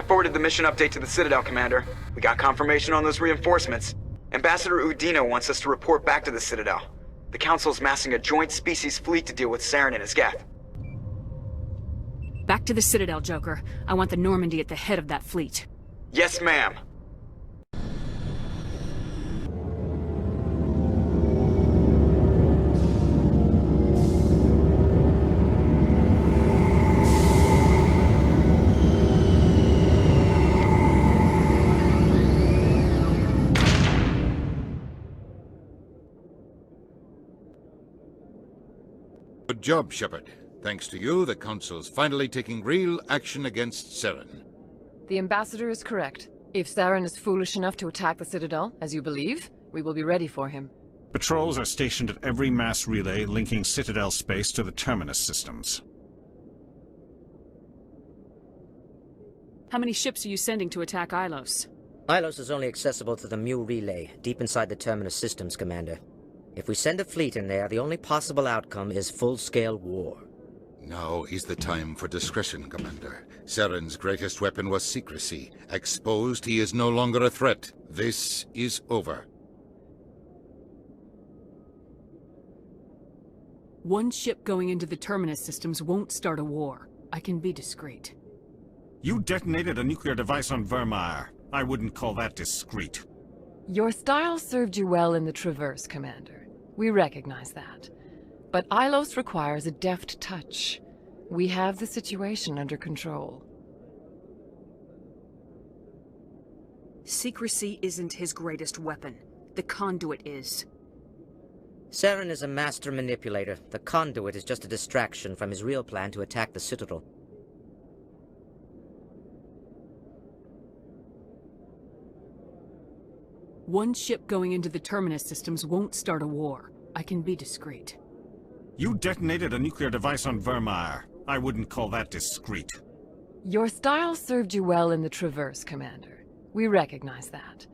I forwarded the mission update to the Citadel, Commander. We got confirmation on those reinforcements. Ambassador Udina wants us to report back to the Citadel. The Council's massing a joint species fleet to deal with Saren and his Geth. Back to the Citadel, Joker. I want the Normandy at the head of that fleet. Yes, ma'am. Good job, Shepard. Thanks to you, the Council's finally taking real action against Saren. The Ambassador is correct. If Saren is foolish enough to attack the Citadel, as you believe, we will be ready for him. Patrols are stationed at every mass relay linking Citadel space to the Terminus systems. How many ships are you sending to attack Ilos? Ilos is only accessible to the Mu relay, deep inside the Terminus systems, Commander. If we send a fleet in there, the only possible outcome is full-scale war. Now is the time for discretion, Commander. Saren's greatest weapon was secrecy. Exposed, he is no longer a threat. This is over. One ship going into the Terminus systems won't start a war. I can be discreet. You detonated a nuclear device on Vermeer. I wouldn't call that discreet. Your style served you well in the Traverse, Commander. We recognize that. But Ilos requires a deft touch. We have the situation under control. Secrecy isn't his greatest weapon. The conduit is. Saren is a master manipulator. The conduit is just a distraction from his real plan to attack the Citadel. One ship going into the Terminus systems won't start a war. I can be discreet. You detonated a nuclear device on Vermeer. I wouldn't call that discreet. Your style served you well in the Traverse, Commander. We recognize that.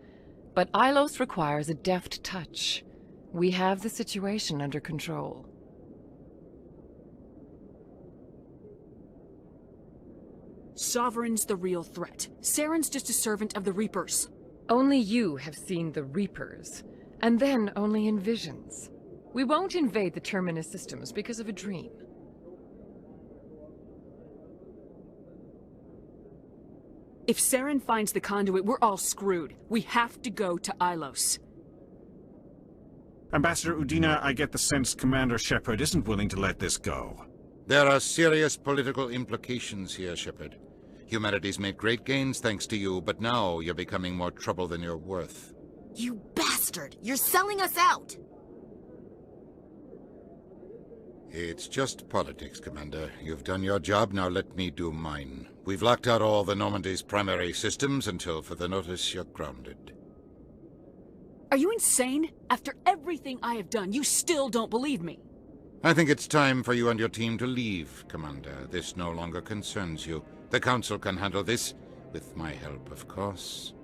But Ilos requires a deft touch. We have the situation under control. Sovereign's the real threat. Saren's just a servant of the Reapers. Only you have seen the Reapers, and then only in visions. We won't invade the Terminus systems because of a dream. If Saren finds the conduit, we're all screwed. We have to go to Ilos. Ambassador Udina, I get the sense Commander Shepard isn't willing to let this go. There are serious political implications here, Shepard. Humanity's made great gains thanks to you, but now you're becoming more trouble than you're worth. You bastard! You're selling us out! It's just politics, Commander. You've done your job, now let me do mine. We've locked out all the Normandy's primary systems until further notice you're grounded. Are you insane? After everything I have done, you still don't believe me. I think it's time for you and your team to leave, Commander. This no longer concerns you. The Council can handle this, with my help, of course.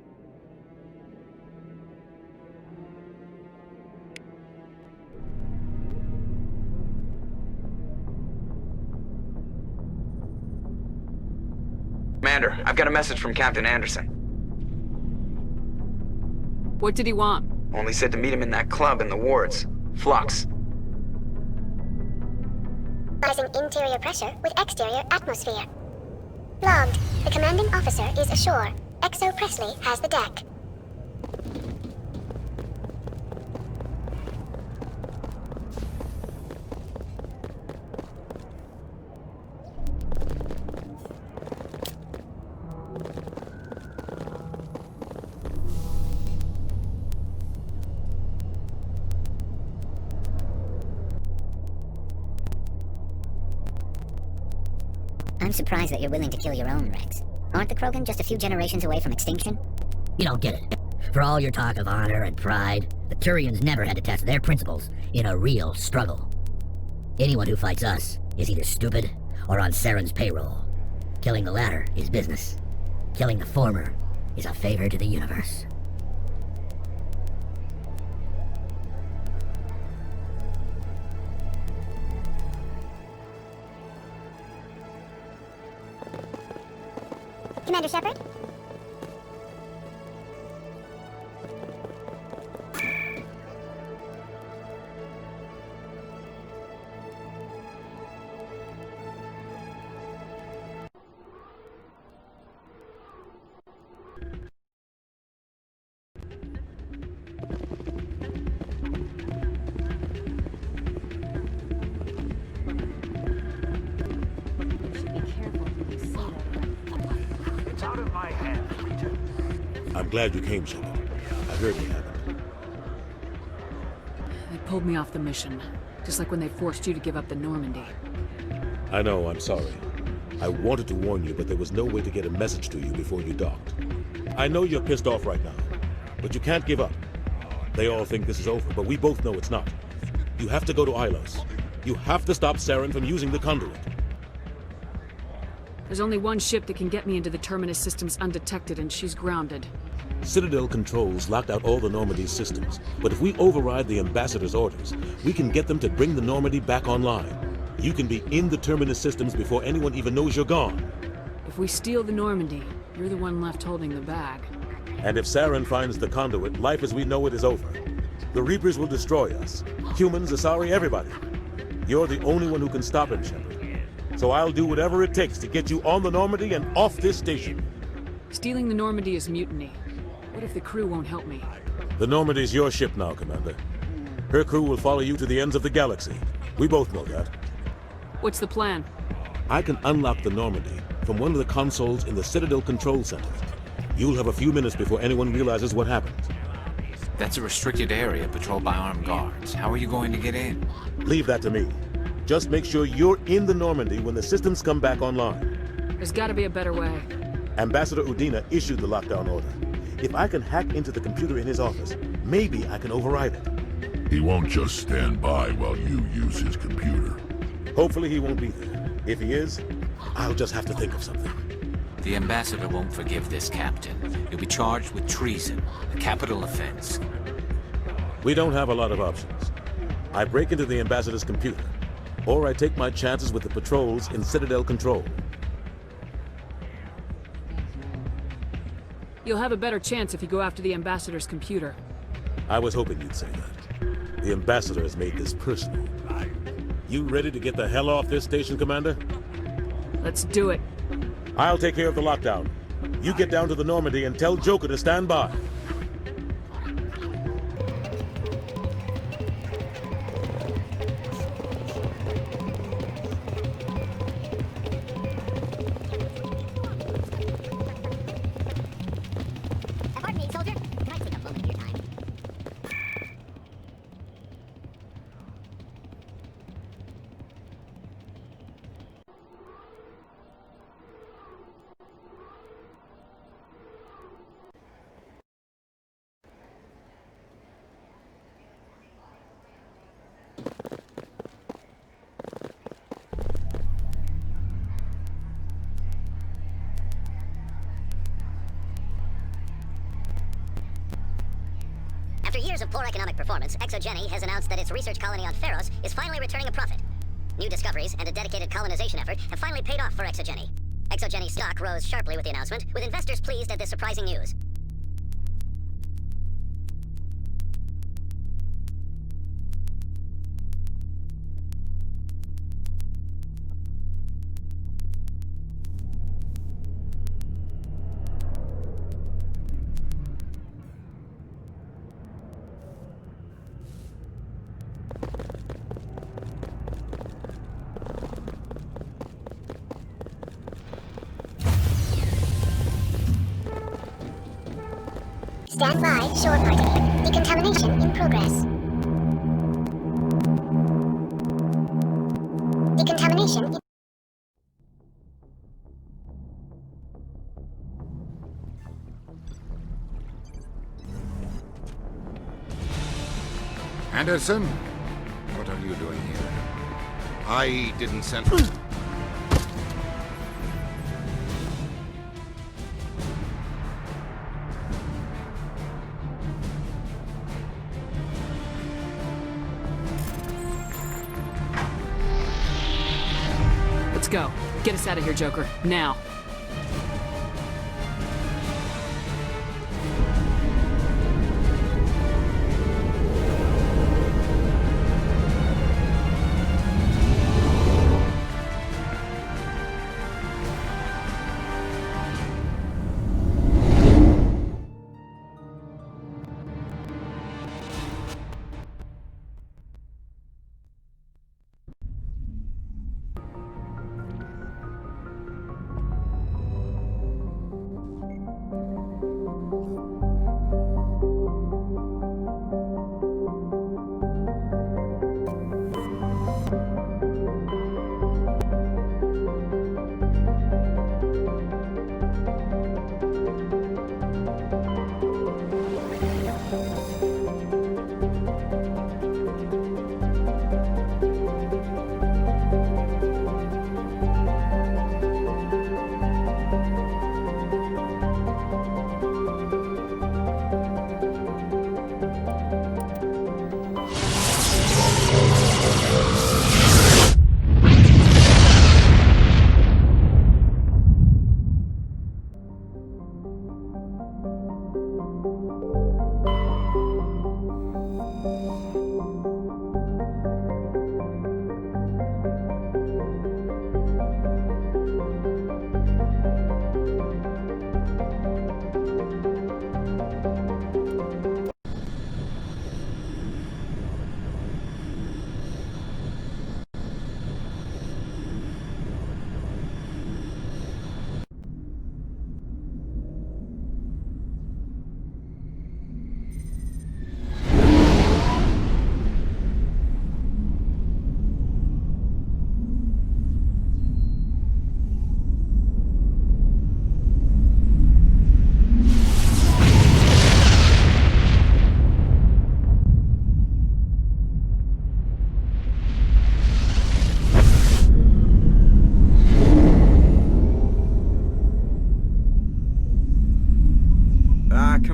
Commander, I've got a message from Captain Anderson. What did he want? Only said to meet him in that club in the wards. Flux. Rising interior pressure with exterior atmosphere. Logged. The commanding officer is ashore. Exo Presley has the deck. I'm surprised that you're willing to kill your own, Rex. Aren't the Krogan just a few generations away from extinction? You don't get it. For all your talk of honor and pride, the Turians never had to test their principles in a real struggle. Anyone who fights us is either stupid or on Saren's payroll. Killing the latter is business. Killing the former is a favor to the universe. Commander Shepard? I'm glad you came, Shepard. I heard what happened. They pulled me off the mission, just like when they forced you to give up the Normandy. I know, I'm sorry. I wanted to warn you, but there was no way to get a message to you before you docked. I know you're pissed off right now, but you can't give up. They all think this is over, but we both know it's not. You have to go to Ilos. You have to stop Saren from using the conduit. There's only one ship that can get me into the Terminus systems undetected, and she's grounded. Citadel controls locked out all the Normandy's systems, but if we override the Ambassador's orders, we can get them to bring the Normandy back online. You can be in the Terminus systems before anyone even knows you're gone. If we steal the Normandy, you're the one left holding the bag. And if Saren finds the conduit, life as we know it is over. The Reapers will destroy us. Humans, Asari, everybody. You're the only one who can stop him, Shepard. So I'll do whatever it takes to get you on the Normandy and off this station. Stealing the Normandy is mutiny. What if the crew won't help me? The Normandy's your ship now, Commander. Her crew will follow you to the ends of the galaxy. We both know that. What's the plan? I can unlock the Normandy from one of the consoles in the Citadel Control Center. You'll have a few minutes before anyone realizes what happened. That's a restricted area patrolled by armed guards. How are you going to get in? Leave that to me. Just make sure you're in the Normandy when the systems come back online. There's gotta be a better way. Ambassador Udina issued the lockdown order. If I can hack into the computer in his office, maybe I can override it. He won't just stand by while you use his computer. Hopefully he won't be there. If he is, I'll just have to think of something. The Ambassador won't forgive this, Captain. You'll be charged with treason, a capital offense. We don't have a lot of options. I break into the Ambassador's computer, or I take my chances with the patrols in Citadel Control. You'll have a better chance if you go after the Ambassador's computer. I was hoping you'd say that. The Ambassador has made this personal. You ready to get the hell off this station, Commander? Let's do it. I'll take care of the lockdown. You get down to the Normandy and tell Joker to stand by. Pardon me, soldier. Can I take a moment of your time? After years of poor economic performance, ExoGeni has announced that its research colony on Pharos is finally returning a profit. New discoveries and a dedicated colonization effort have finally paid off for ExoGeni. ExoGeni stock rose sharply with the announcement, with investors pleased at this surprising news. Stand by, shore party. Decontamination in progress. Decontamination in... Anderson? What are you doing here? I didn't send... Let's go. Get us out of here, Joker. Now.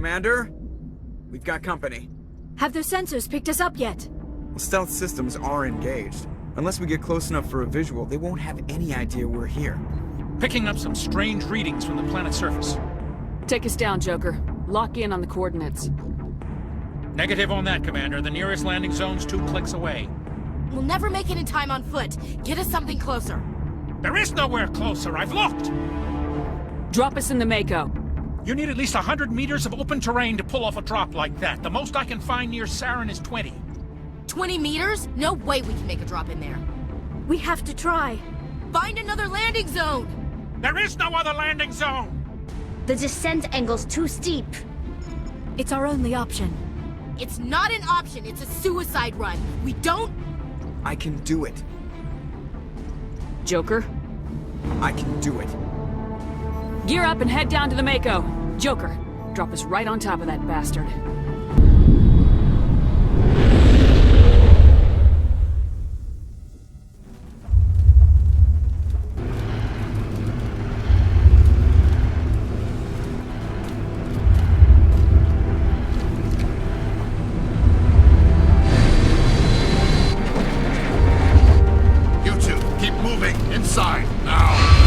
Commander? We've got company. Have those sensors picked us up yet? Well, stealth systems are engaged. Unless we get close enough for a visual, they won't have any idea we're here. Picking up some strange readings from the planet's surface. Take us down, Joker. Lock in on the coordinates. Negative on that, Commander. The nearest landing zone's 2 clicks away. We'll never make it in time on foot. Get us something closer. There is nowhere closer. I've looked. Drop us in the Mako. You need at least 100 meters of open terrain to pull off a drop like that. The most I can find near Saren is 20. 20 meters? No way we can make a drop in there. We have to try. Find another landing zone! There is no other landing zone! The descent angle's too steep. It's our only option. It's not an option, it's a suicide run. We don't... I can do it. Joker? I can do it. Gear up and head down to the Mako. Joker, drop us right on top of that bastard. You two, keep moving. Inside, now.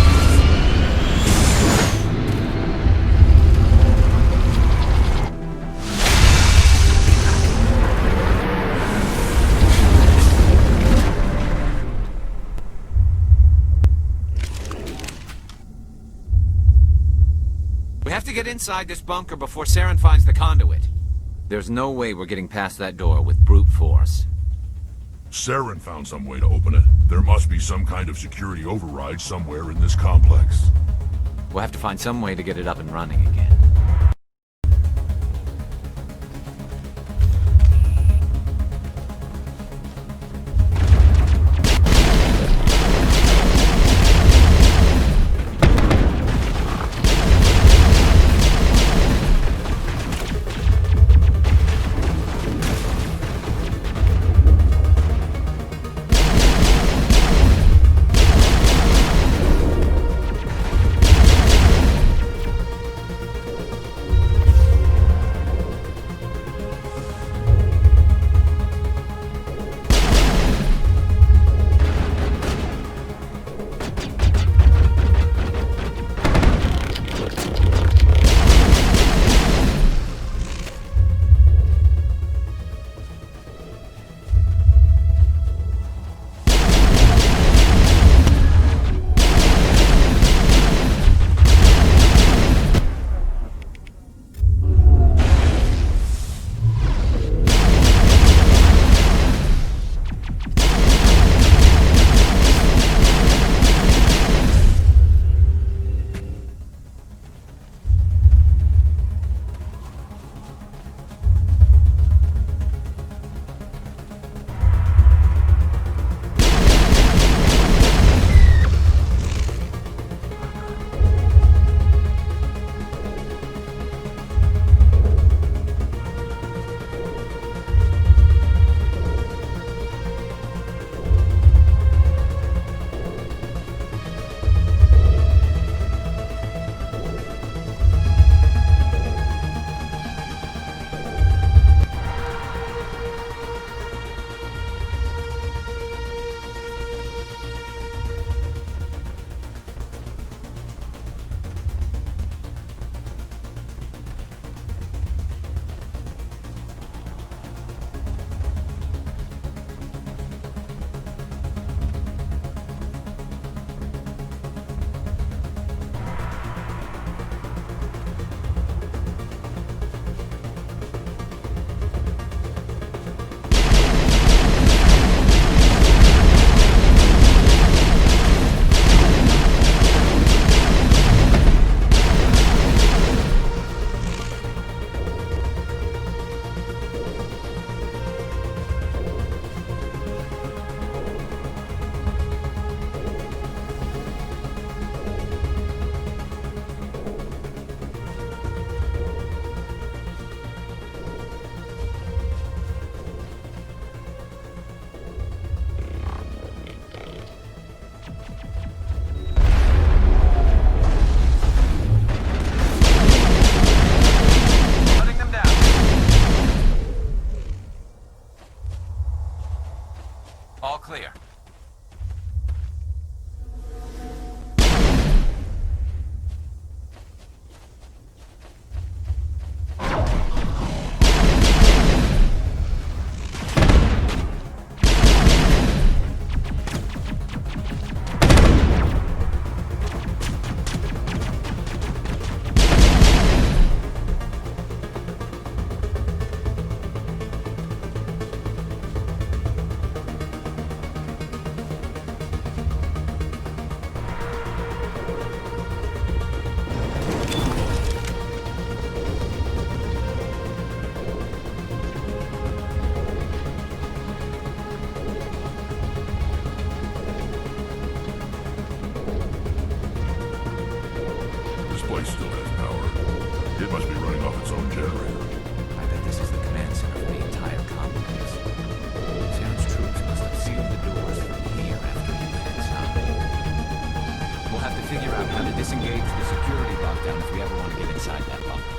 We have to get inside this bunker before Saren finds the conduit. There's no way we're getting past that door with brute force. Saren found some way to open it. There must be some kind of security override somewhere in this complex. We'll have to find some way to get it up and running again. place still has power. It must be running off its own generator. I bet this is the command center for the entire complex. Saren's troops must have sealed the doors from here after we went inside. We'll have to figure out how to disengage the security lockdown if we ever want to get inside that bunker.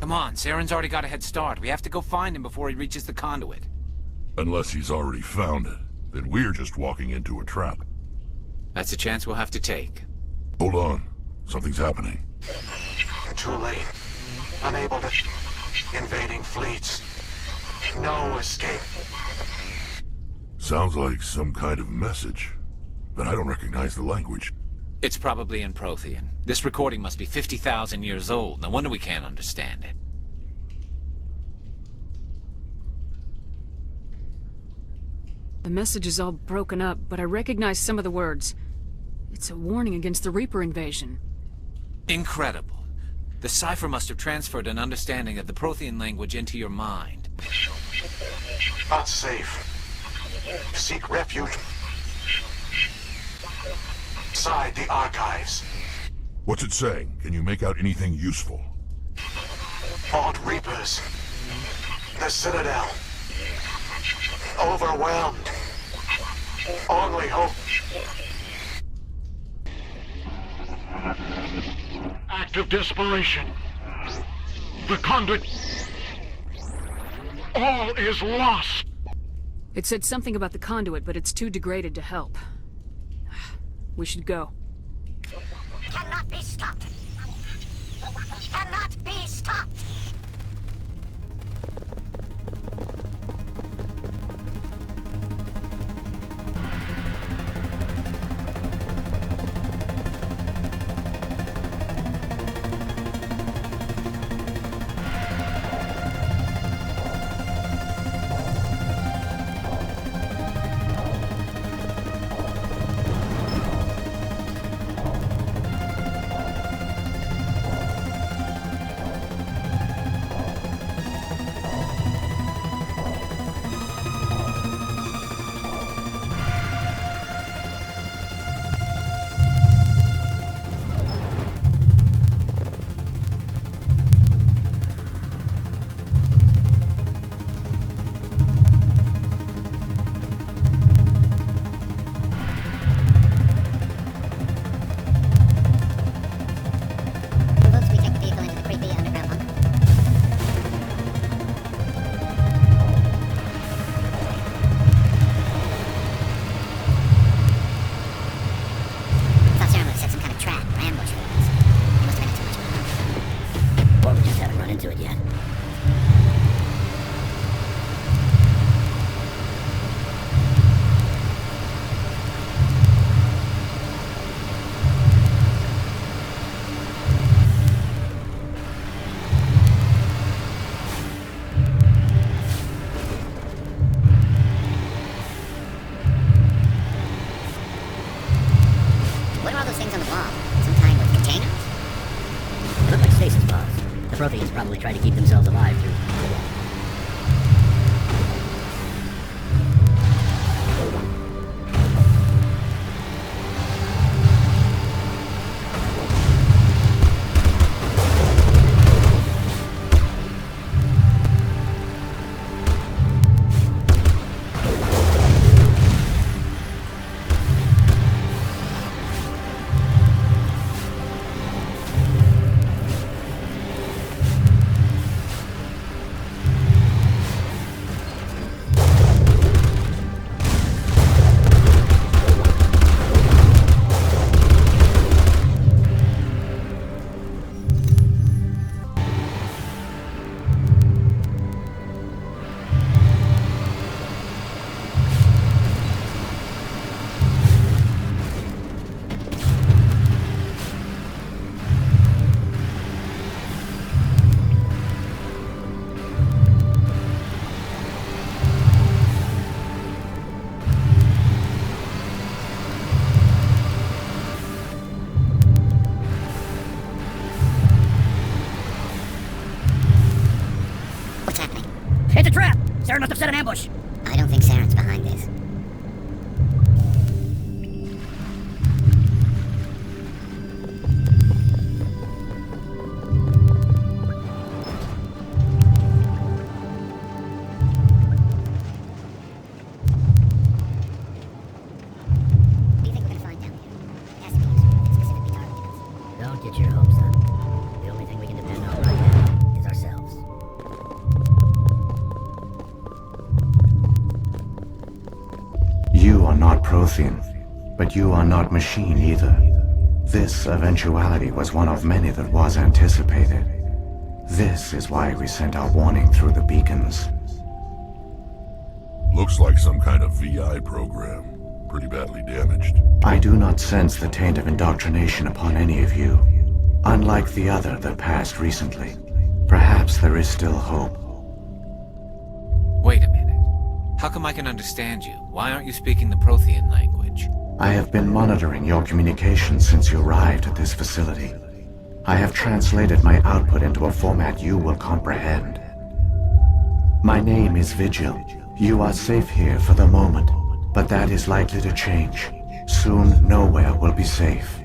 Come on, Saren's already got a head start. We have to go find him before he reaches the conduit. Unless he's already found it, then we're just walking into a trap. That's a chance we'll have to take. Hold on. Something's happening. Too late. Unable to... Invading fleets. No escape. Sounds like some kind of message, but I don't recognize the language. It's probably in Prothean. This recording must be 50,000 years old. No wonder we can't understand it. The message is all broken up, but I recognize some of the words. It's a warning against the Reaper invasion. Incredible. The cipher must have transferred an understanding of the Prothean language into your mind. Unsafe. Seek refuge. Inside the archives. What's it saying? Can you make out anything useful? Fought Reapers. The Citadel. Overwhelmed. Only hope. Act of desperation. The conduit. All is lost. It said something about the conduit, but it's too degraded to help. We should go. Cannot be stopped. Cannot be stopped. Protheans probably try to keep themselves alive, too. It's a trap! Saren must have set an ambush! I don't think Saren's behind this. Don't get your hopes up. The only thing we can depend on right now is ourselves. You are not Prothean, but you are not machine either. This eventuality was one of many that was anticipated. This is why we sent our warning through the beacons. Looks like some kind of VI program. Pretty badly damaged. I do not sense the taint of indoctrination upon any of you. Unlike the other that passed recently. Perhaps there is still hope. Wait a minute. How come I can understand you? Why aren't you speaking the Prothean language? I have been monitoring your communications since you arrived at this facility. I have translated my output into a format you will comprehend. My name is Vigil. You are safe here for the moment, but that is likely to change. Soon, nowhere will be safe.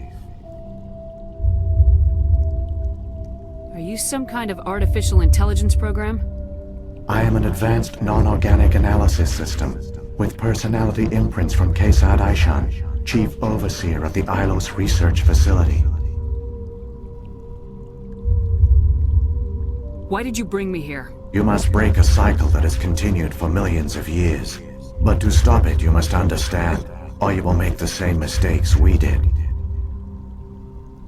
Are you some kind of artificial intelligence program? I am an advanced non-organic analysis system, with personality imprints from Kesad Aishan, Chief Overseer of the Ilos Research Facility. Why did you bring me here? You must break a cycle that has continued for millions of years. But to stop it, you must understand, or you will make the same mistakes we did.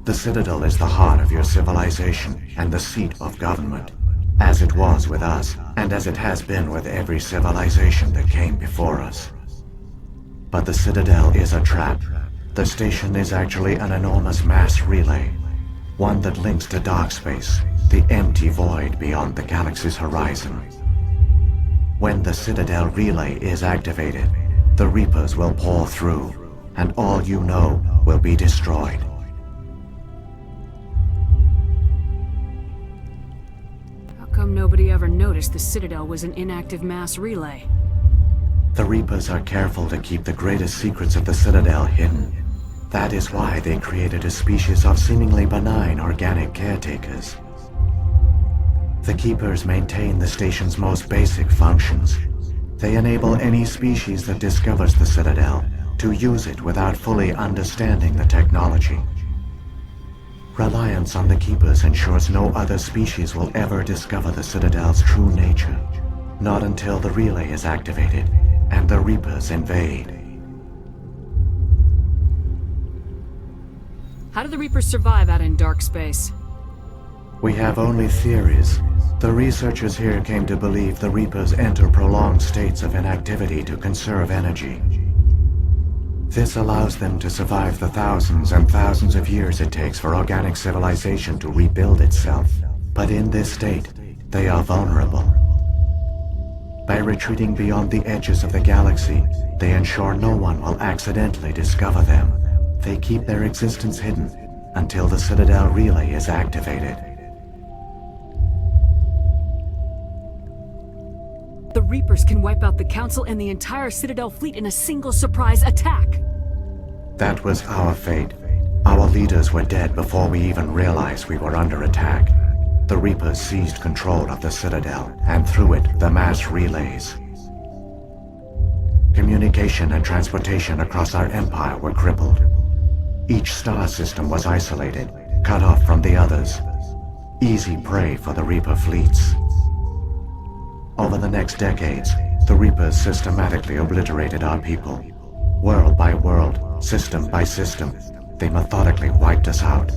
The Citadel is the heart of your civilization and the seat of government, as it was with us, and as it has been with every civilization that came before us. But the Citadel is a trap. The station is actually an enormous mass relay, one that links to dark space, the empty void beyond the galaxy's horizon. When the Citadel relay is activated, the Reapers will pour through, and all you know will be destroyed. How come nobody ever noticed the Citadel was an inactive mass relay? The Reapers are careful to keep the greatest secrets of the Citadel hidden. That is why they created a species of seemingly benign organic caretakers. The Keepers maintain the station's most basic functions. They enable any species that discovers the Citadel to use it without fully understanding the technology. Reliance on the Keepers ensures no other species will ever discover the Citadel's true nature. Not until the relay is activated and the Reapers invade. How do the Reapers survive out in dark space? We have only theories. The researchers here came to believe the Reapers enter prolonged states of inactivity to conserve energy. This allows them to survive the thousands and thousands of years it takes for organic civilization to rebuild itself. But in this state, they are vulnerable. By retreating beyond the edges of the galaxy, they ensure no one will accidentally discover them. They keep their existence hidden until the Citadel relay is activated. The Reapers can wipe out the Council and the entire Citadel fleet in a single surprise attack. That was our fate. Our leaders were dead before we even realized we were under attack. The Reapers seized control of the Citadel, and through it, the mass relays. Communication and transportation across our empire were crippled. Each star system was isolated, cut off from the others. Easy prey for the Reaper fleets. Over the next decades, the Reapers systematically obliterated our people. World by world, system by system, they methodically wiped us out.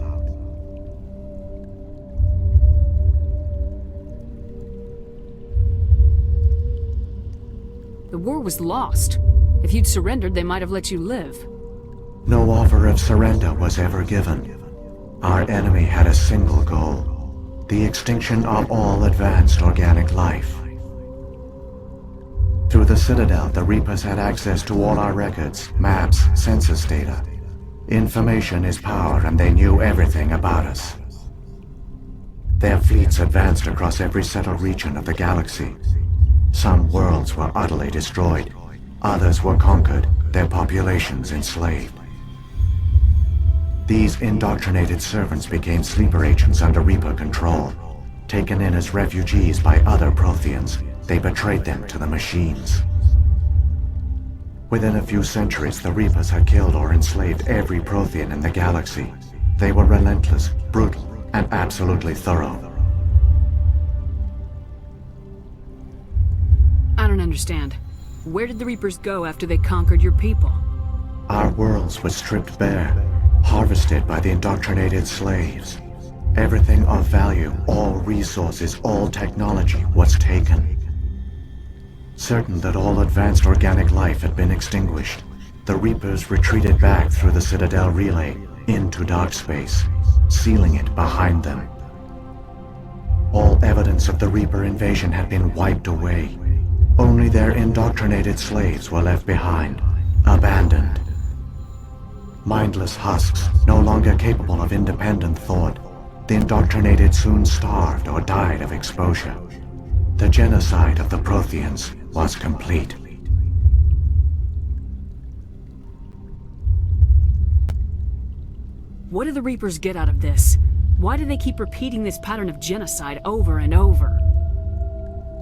The war was lost. If you'd surrendered, they might have let you live. No offer of surrender was ever given. Our enemy had a single goal: the extinction of all advanced organic life. Through the Citadel, the Reapers had access to all our records, maps, census data. Information is power, and they knew everything about us. Their fleets advanced across every settled region of the galaxy. Some worlds were utterly destroyed. Others were conquered, their populations enslaved. These indoctrinated servants became sleeper agents under Reaper control. Taken in as refugees by other Protheans, they betrayed them to the machines. Within a few centuries, the Reapers had killed or enslaved every Prothean in the galaxy. They were relentless, brutal, and absolutely thorough. I don't understand. Where did the Reapers go after they conquered your people? Our worlds were stripped bare, harvested by the indoctrinated slaves. Everything of value, all resources, all technology was taken. Certain that all advanced organic life had been extinguished, the Reapers retreated back through the Citadel relay into dark space, sealing it behind them. All evidence of the Reaper invasion had been wiped away. Only their indoctrinated slaves were left behind, abandoned. Mindless husks, no longer capable of independent thought, the indoctrinated soon starved or died of exposure. The genocide of the Protheans was complete. What do the Reapers get out of this? Why do they keep repeating this pattern of genocide over and over?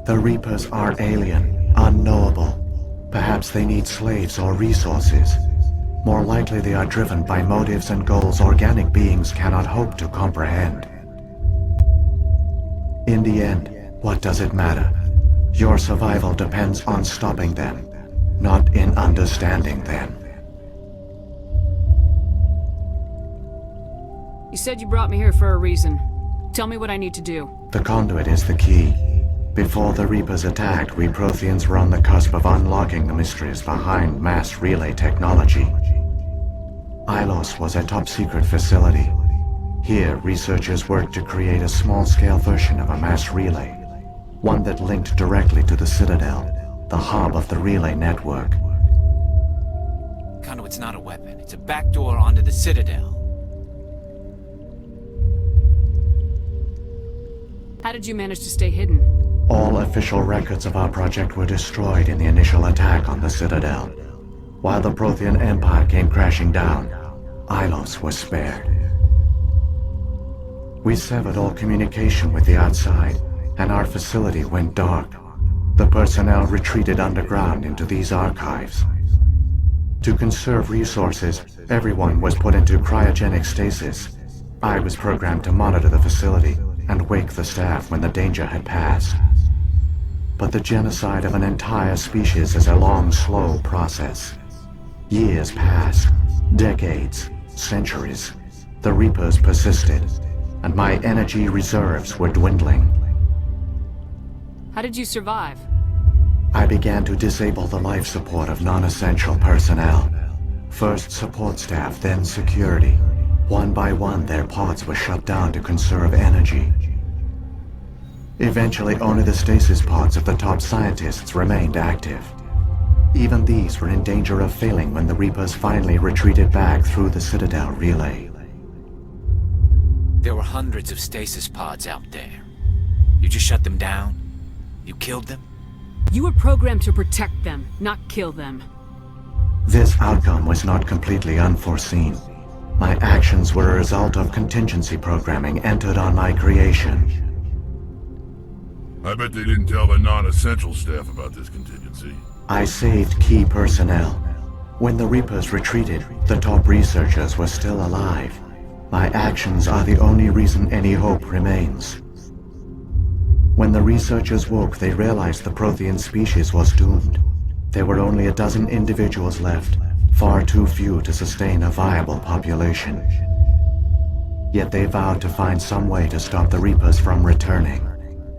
The Reapers are alien, unknowable. Perhaps they need slaves or resources. More likely they are driven by motives and goals organic beings cannot hope to comprehend. In the end, what does it matter? Your survival depends on stopping them, not in understanding them. You said you brought me here for a reason. Tell me what I need to do. The conduit is the key. Before the Reapers attacked, we Protheans were on the cusp of unlocking the mysteries behind mass relay technology. Ilos was a top-secret facility. Here, researchers worked to create a small-scale version of a mass relay, one that linked directly to the Citadel, the hub of the relay network. Conduit's not a weapon. It's a backdoor onto the Citadel. How did you manage to stay hidden? All official records of our project were destroyed in the initial attack on the Citadel. While the Prothean Empire came crashing down, Ilos was spared. We severed all communication with the outside, and our facility went dark. The personnel retreated underground into these archives. To conserve resources, everyone was put into cryogenic stasis. I was programmed to monitor the facility and wake the staff when the danger had passed. But the genocide of an entire species is a long, slow process. Years passed, decades, centuries. The Reapers persisted, and my energy reserves were dwindling. How did you survive? I began to disable the life support of non-essential personnel. First support staff, then security. One by one, their pods were shut down to conserve energy. Eventually, only the stasis pods of the top scientists remained active. Even these were in danger of failing when the Reapers finally retreated back through the Citadel relay. There were hundreds of stasis pods out there. You just shut them down? You killed them? You were programmed to protect them, not kill them. This outcome was not completely unforeseen. My actions were a result of contingency programming entered on my creation. I bet they didn't tell the non-essential staff about this contingency. I saved key personnel. When the Reapers retreated, the top researchers were still alive. My actions are the only reason any hope remains. When the researchers woke, they realized the Prothean species was doomed. There were only a dozen individuals left, far too few to sustain a viable population. Yet they vowed to find some way to stop the Reapers from returning.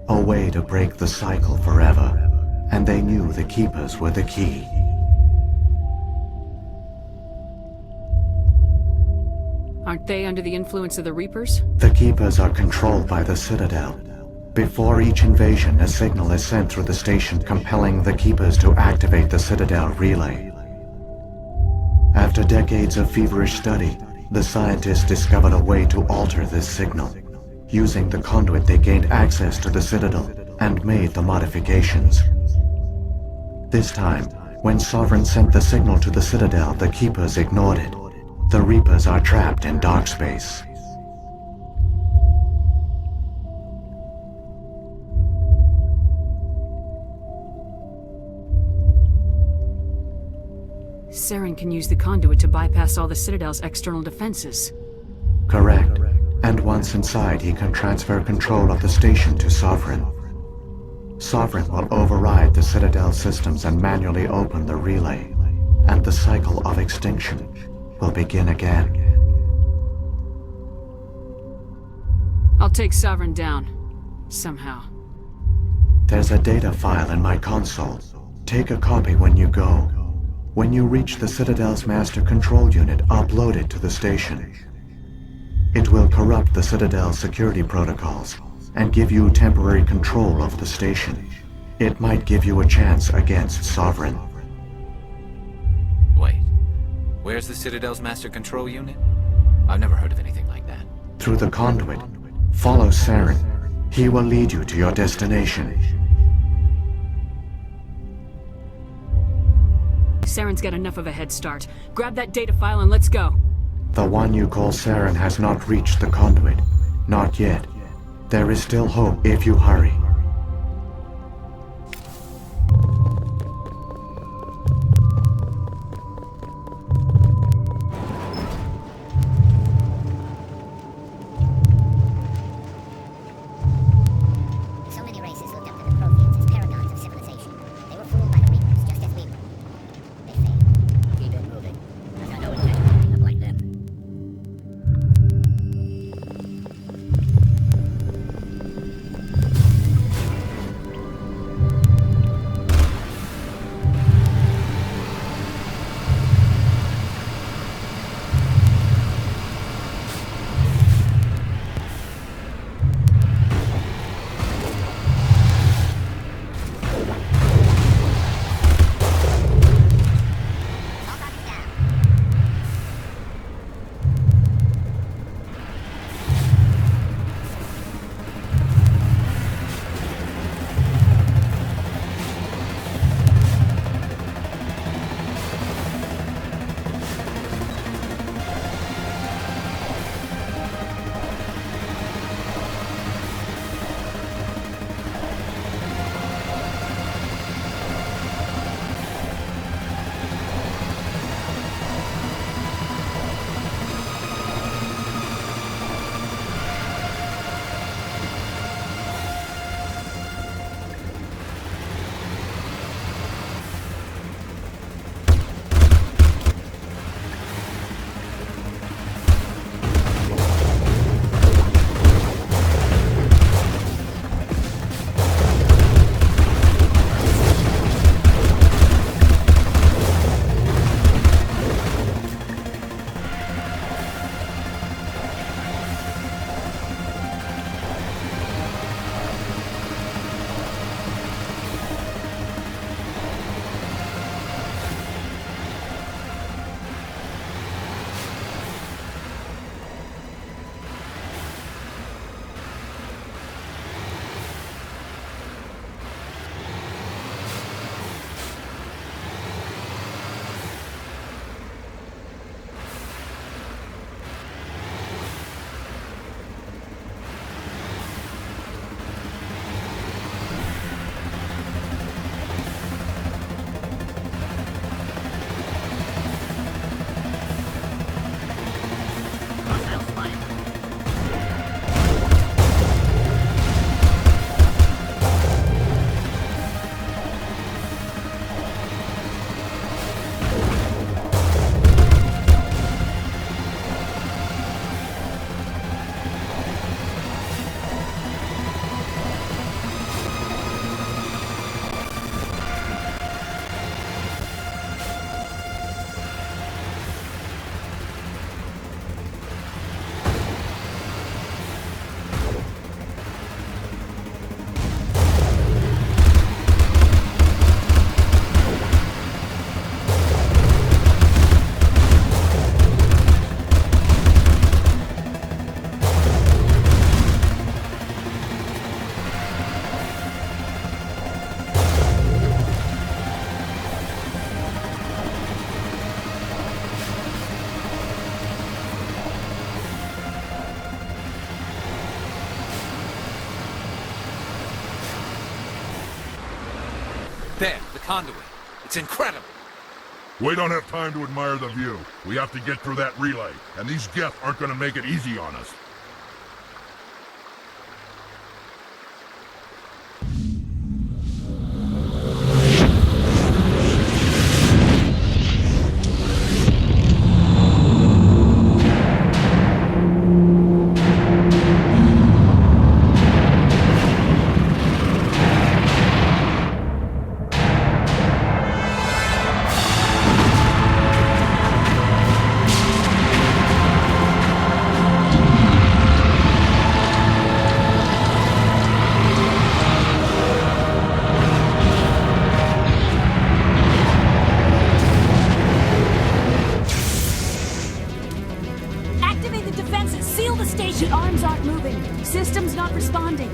A way to break the cycle forever. And they knew the Keepers were the key. Aren't they under the influence of the Reapers? The Keepers are controlled by the Citadel. Before each invasion, a signal is sent through the station compelling the Keepers to activate the Citadel relay. After decades of feverish study, the scientists discovered a way to alter this signal. Using the conduit, they gained access to the Citadel and made the modifications. This time, when Sovereign sent the signal to the Citadel, the Keepers ignored it. The Reapers are trapped in dark space. Saren can use the conduit to bypass all the Citadel's external defenses. Correct. And once inside, he can transfer control of the station to Sovereign. Sovereign will override the Citadel systems and manually open the relay, and the cycle of extinction will begin again. I'll take Sovereign down. Somehow. There's a data file in my console. Take a copy when you go. When you reach the Citadel's master control unit, upload it to the station. It will corrupt the Citadel's security protocols and give you temporary control of the station. It might give you a chance against Sovereign. Wait. Where's the Citadel's master control unit? I've never heard of anything like that. Through the conduit, follow Saren. He will lead you to your destination. Saren's got enough of a head start. Grab that data file and let's go. The one you call Saren has not reached the conduit. Not yet. There is still hope if you hurry. So many races looked up to the Protheans as paragons of civilization. They were fooled by the Reapers, just as we were. They failed. Keep it moving. I've got no intention of ending up like them. conduit. It's incredible. We don't have time to admire the view. We have to get through that relay, and these Geth aren't gonna make it easy on us. The arms aren't moving. System's not responding.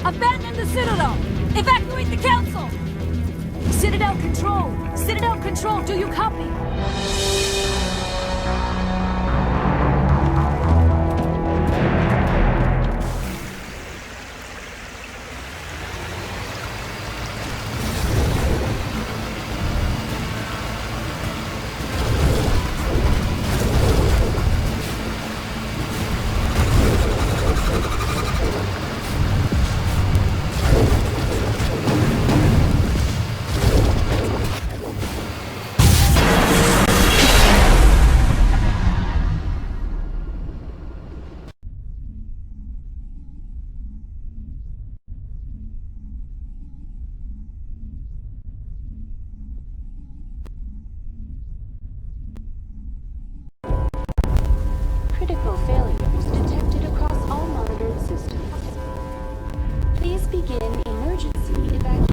Abandon the Citadel! Evacuate the Council! Citadel Control! Citadel Control, do you copy? Critical failures detected across all monitored systems. Please begin emergency evacuation.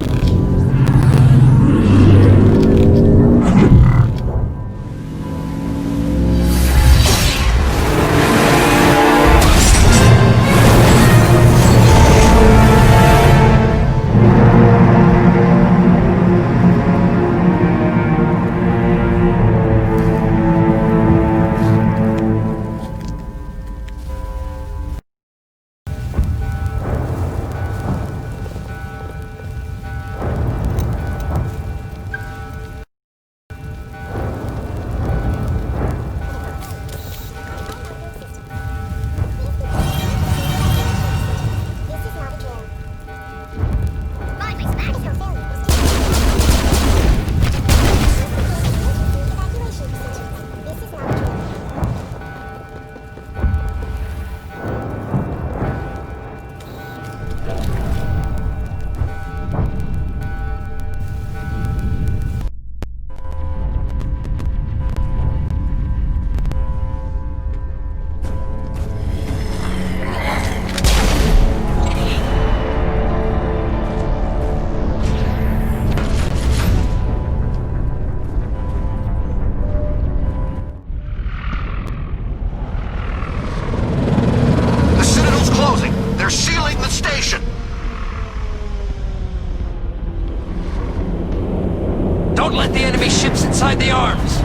Don't let the enemy ships inside the arms!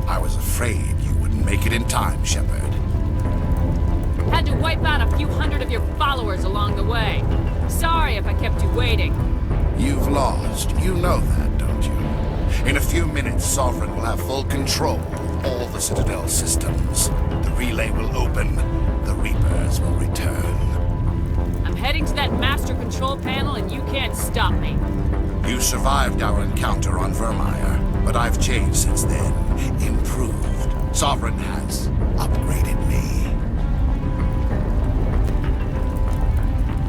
I was afraid you wouldn't make it in time, Shepard. Had to wipe out a few hundred of your followers along the way. Sorry if I kept you waiting. You've lost. You know that, don't you? In a few minutes, Sovereign will have full control of all the Citadel systems. The relay will open. The Reapers will return. I'm heading to that master control panel and you can't stop me. You survived our encounter on Vermeer, but I've changed since then. Improved. Sovereign has upgraded me.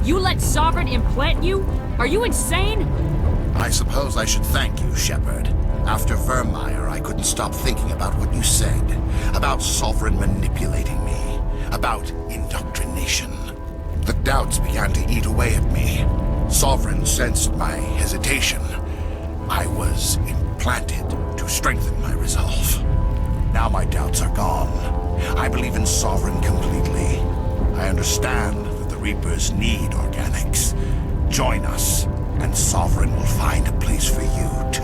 You let Sovereign implant you? Are you insane? I suppose I should thank you, Shepard. After Vermeer, I couldn't stop thinking about what you said. About Sovereign manipulating me. About indoctrination. The doubts began to eat away at me. Sovereign sensed my hesitation. I was implanted to strengthen my resolve. Now my doubts are gone. I believe in Sovereign completely. I understand that the Reapers need organics. Join us, and Sovereign will find a place for you, too.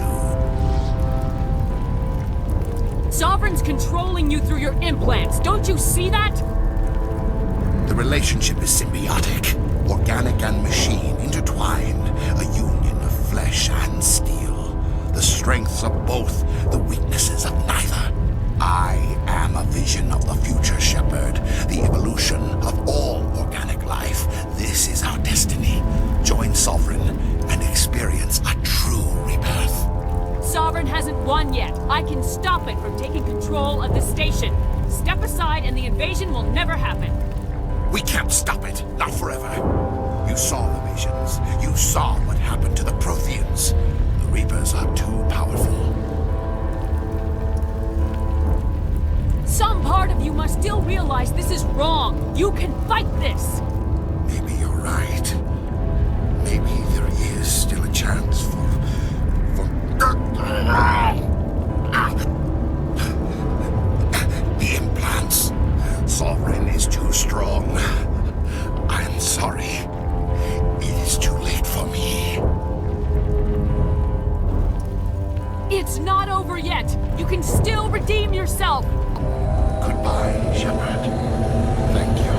Sovereign's controlling you through your implants. Don't you see that? The relationship is symbiotic. Organic and machine intertwined. A union of flesh and steel. The strengths of both, the weaknesses of neither. I am a vision of the future, Shepard. The evolution of all organic life. This is our destiny. Join Sovereign and experience a true rebirth. Sovereign hasn't won yet. I can stop it from taking control of the station. Step aside and the invasion will never happen. We can't stop it. Not forever. You saw the visions. You saw what happened to the Protheans. The Reapers are too powerful. Some part of you must still realize this is wrong. You can fight this. Maybe you're right. Maybe there is still a chance for... The implants. Sovereign is too strong. I'm sorry. It is too late for me. It's not over yet. You can still redeem yourself. Goodbye, Shepard. Thank you.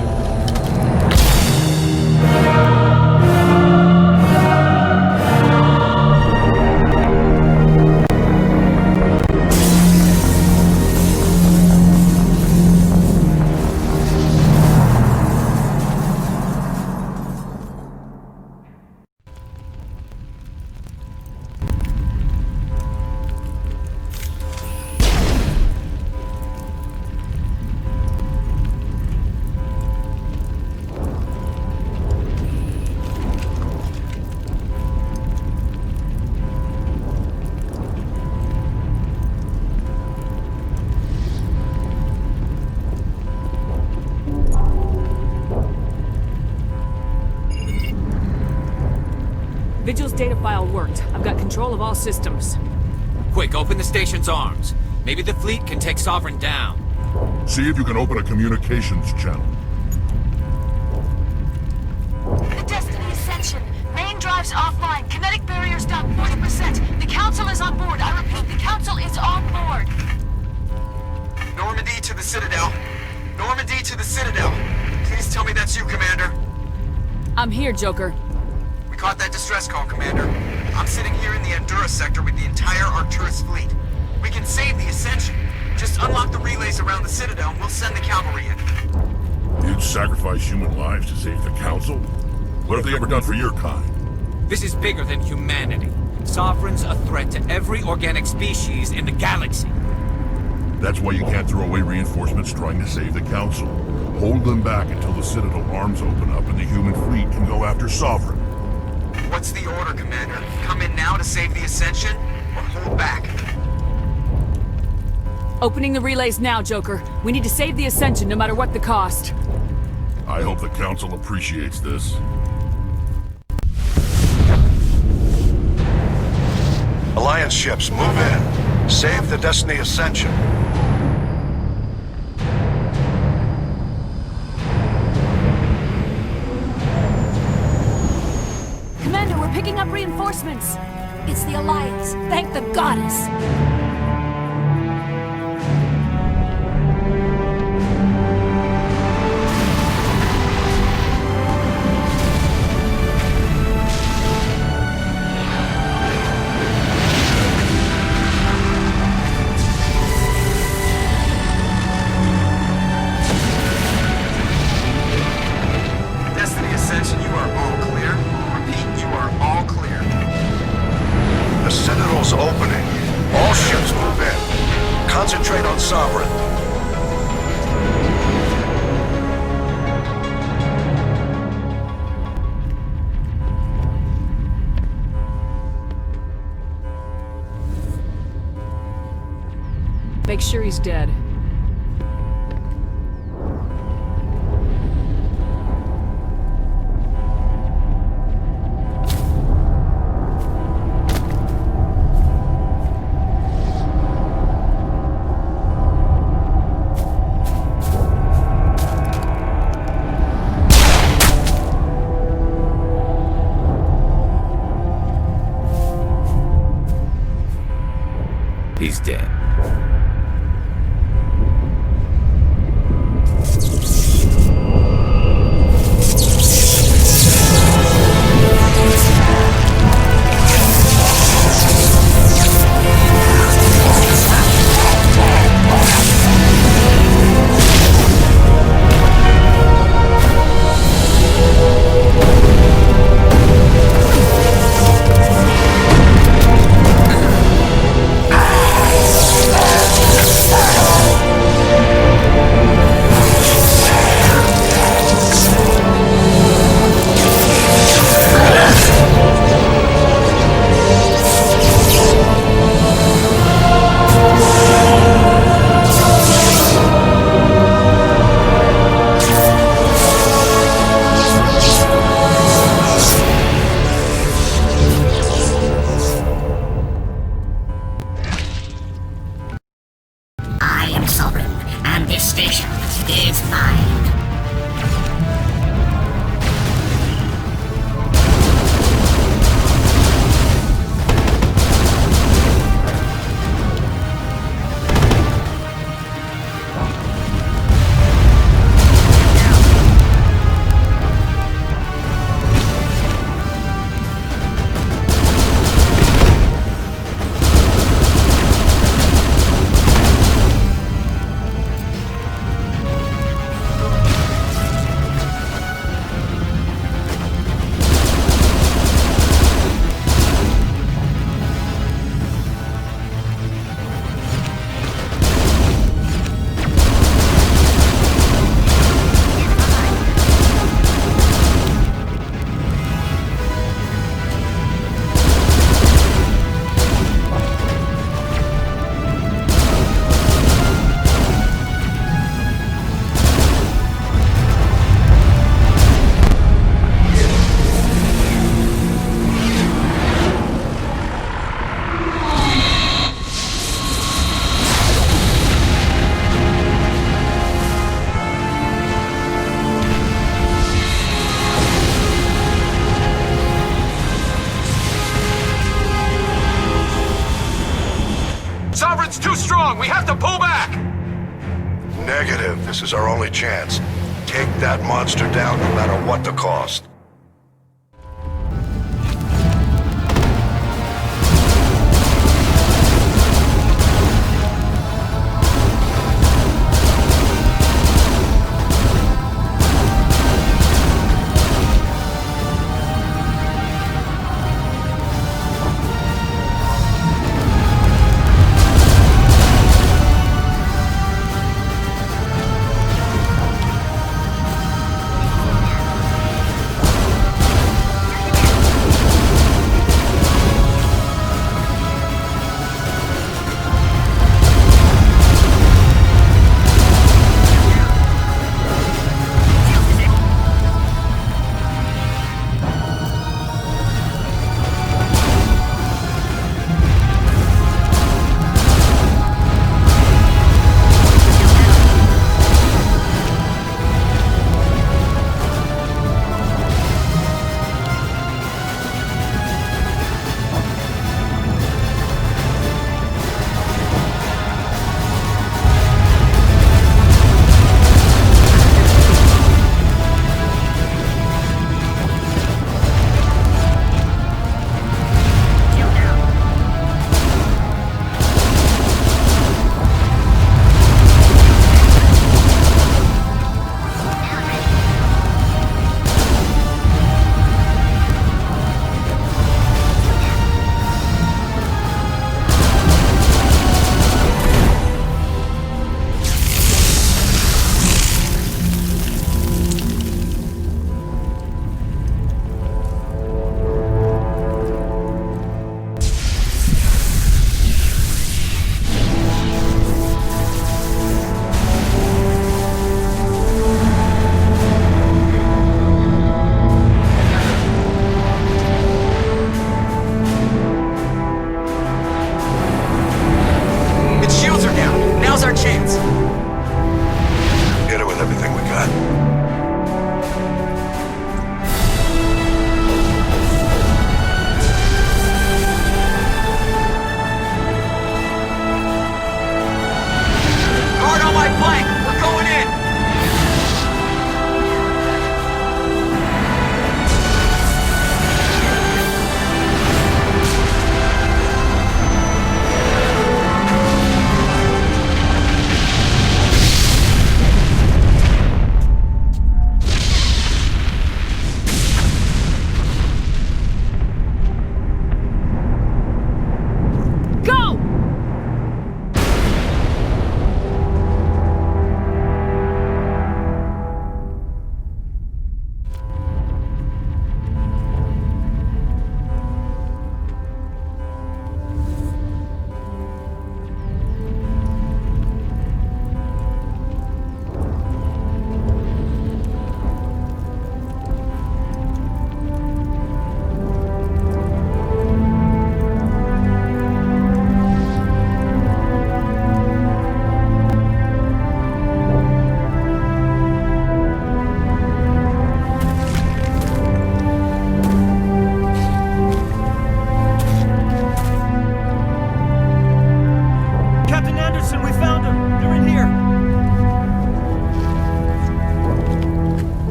Vigil's data file worked. I've got control of all systems. Quick, open the station's arms. Maybe the fleet can take Sovereign down. See if you can open a communications channel. The Destiny Ascension. Main drives offline. Kinetic barriers down 40%. The Council is on board. I repeat, the Council is on board. Normandy to the Citadel. Normandy to the Citadel. Please tell me that's you, Commander. I'm here, Joker. We caught that distress call, Commander. I'm sitting here in the Endura sector with the entire Arcturus fleet. We can save the Ascension. Just unlock the relays around the Citadel and we'll send the cavalry in. You'd sacrifice human lives to save the Council? What have they ever done for your kind? This is bigger than humanity. Sovereign's a threat to every organic species in the galaxy. That's why you can't throw away reinforcements trying to save the Council. Hold them back until the Citadel arms open up and the human fleet can go after Sovereign. What's the order, Commander? Come in now to save the Ascension, or hold back? Opening the relays now, Joker. We need to save the Ascension no matter what the cost. I hope the Council appreciates this. Alliance ships, move in. Save the Destiny Ascension. picking up reinforcements. It's the Alliance. Thank the goddess. Destiny Ascension, you are all clear. Repeat, you are all clear. The Citadel's opening. All ships move in. Concentrate on Sovereign. Make sure he's dead. He's dead. I am sovereign, and this station is mine. Sovereign's too strong! We have to pull back! Negative. This is our only chance. Take that monster down no matter what the cost.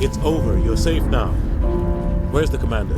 It's over. You're safe now. Where's the commander?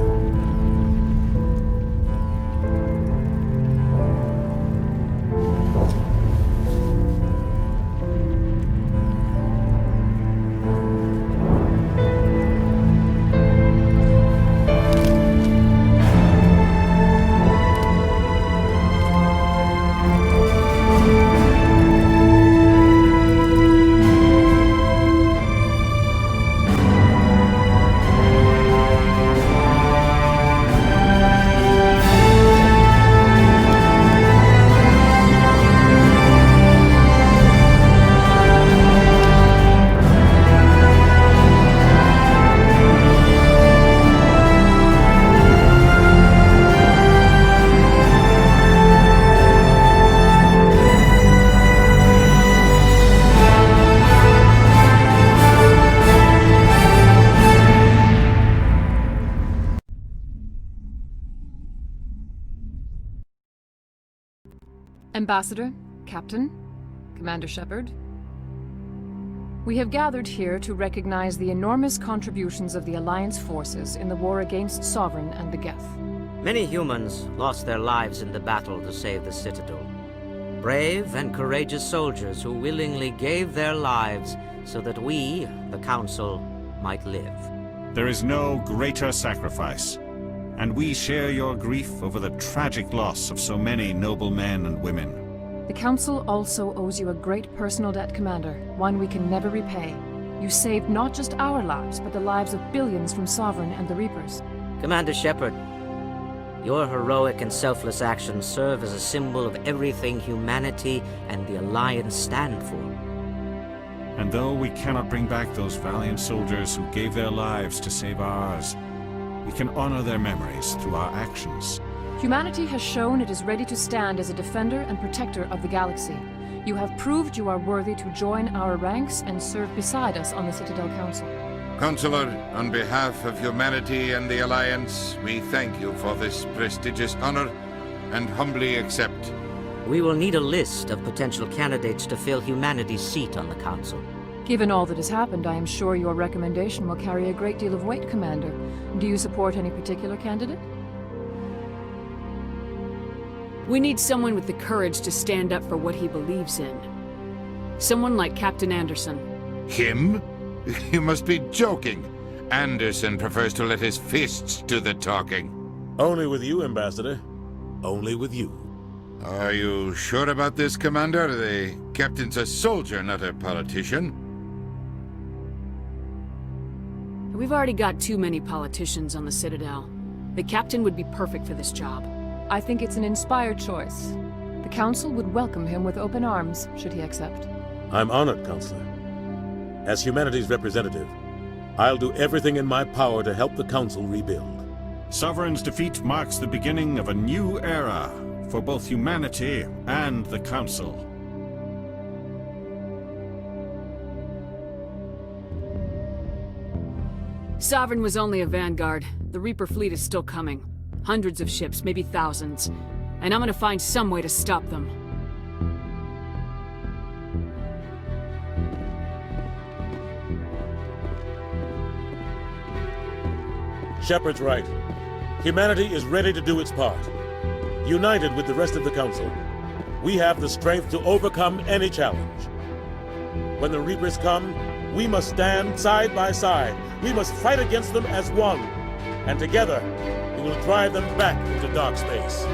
Ambassador, Captain, Commander Shepard. We have gathered here to recognize the enormous contributions of the Alliance forces in the war against Sovereign and the Geth. Many humans lost their lives in the battle to save the Citadel. Brave and courageous soldiers who willingly gave their lives so that we, the Council, might live. There is no greater sacrifice, and we share your grief over the tragic loss of so many noble men and women. The Council also owes you a great personal debt, Commander, one we can never repay. You saved not just our lives, but the lives of billions from Sovereign and the Reapers. Commander Shepard, your heroic and selfless actions serve as a symbol of everything humanity and the Alliance stand for. And though we cannot bring back those valiant soldiers who gave their lives to save ours, we can honor their memories through our actions. Humanity has shown it is ready to stand as a defender and protector of the galaxy. You have proved you are worthy to join our ranks and serve beside us on the Citadel Council. Counselor, on behalf of humanity and the Alliance, we thank you for this prestigious honor and humbly accept. We will need a list of potential candidates to fill humanity's seat on the Council. Given all that has happened, I am sure your recommendation will carry a great deal of weight, Commander. Do you support any particular candidate? We need someone with the courage to stand up for what he believes in. Someone like Captain Anderson. Him? You must be joking. Anderson prefers to let his fists do the talking. Only with you, Ambassador. Only with you. Are you sure about this, Commander? The captain's a soldier, not a politician. We've already got too many politicians on the Citadel. The captain would be perfect for this job. I think it's an inspired choice. The Council would welcome him with open arms, should he accept. I'm honored, Counselor. As humanity's representative, I'll do everything in my power to help the Council rebuild. Sovereign's defeat marks the beginning of a new era for both humanity and the Council. Sovereign was only a vanguard. The Reaper fleet is still coming. Hundreds of ships, maybe thousands. And I'm gonna find some way to stop them. Shepard's right. Humanity is ready to do its part. United with the rest of the Council, we have the strength to overcome any challenge. When the Reapers come, we must stand side by side. We must fight against them as one. And together, we will drive them back into dark space.